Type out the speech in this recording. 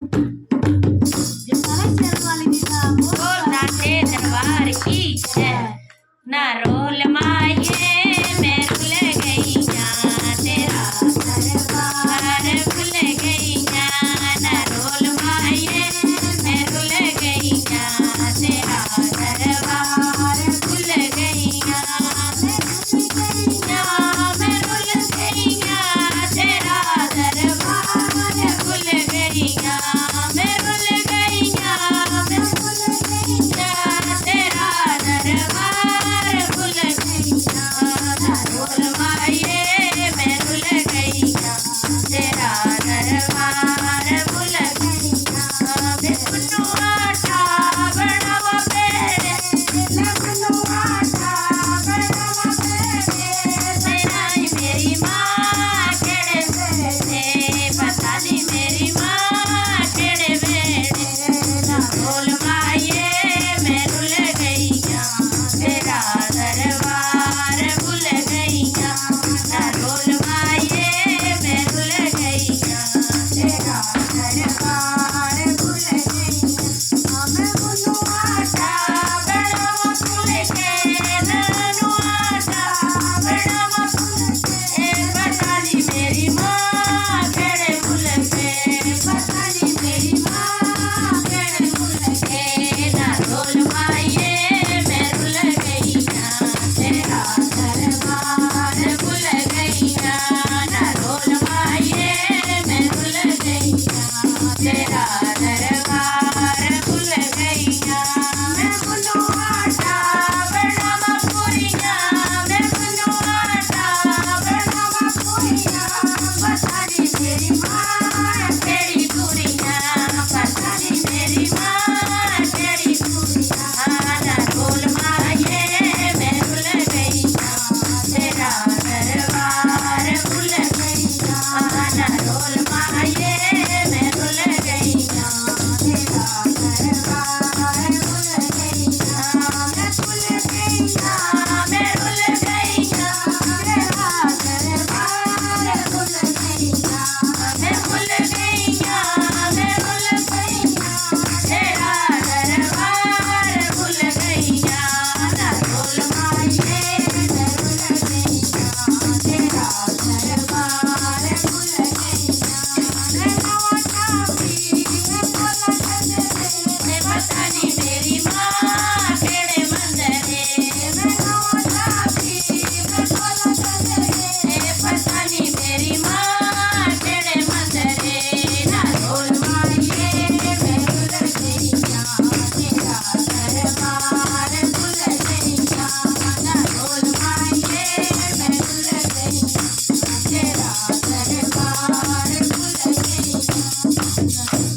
बोल नाचे दरबार की जय। ना रोल माये मैं भूल गई ना तेरा दरबार भूल गई ना। ना रोल माये मैं भूल गई ना तेरा दरबार भूल गई ना। मैं भूल गई ना तेरा दरबार भूल गई ना। मैं भूल गई ना मैं भूल गई ना तेरा दरबार भूल गई ना। बोल माये मैं भूल गई ना तेरा दरबार भूल गई ना। मैं कुन्नू आटा बनावा पेरे मैं कुन्नू आटा बनावा पेरे। तेरा ही मेरी माँ केड़े बेड़े पता नहीं मेरी माँ केड़े बेड़े। ना बोल माये मैं भूल गई ना तेरा दरबार भूल गई ना। ना बोल माये मैं भूल गई ना तेरा दरबार भूल गई ना। मैं कुन्नू आटा बनावा भूल के नैनू आटा बनावा भूल के। पता नहीं मेरी माँ केड़े भूल के पता नहीं मेरी माँ केड़े भूल के। ना बोल माये मैं भूल गई ना तेरा दरबार भूल गई ना। ना बोल माये मैं भूल गई ना तेरा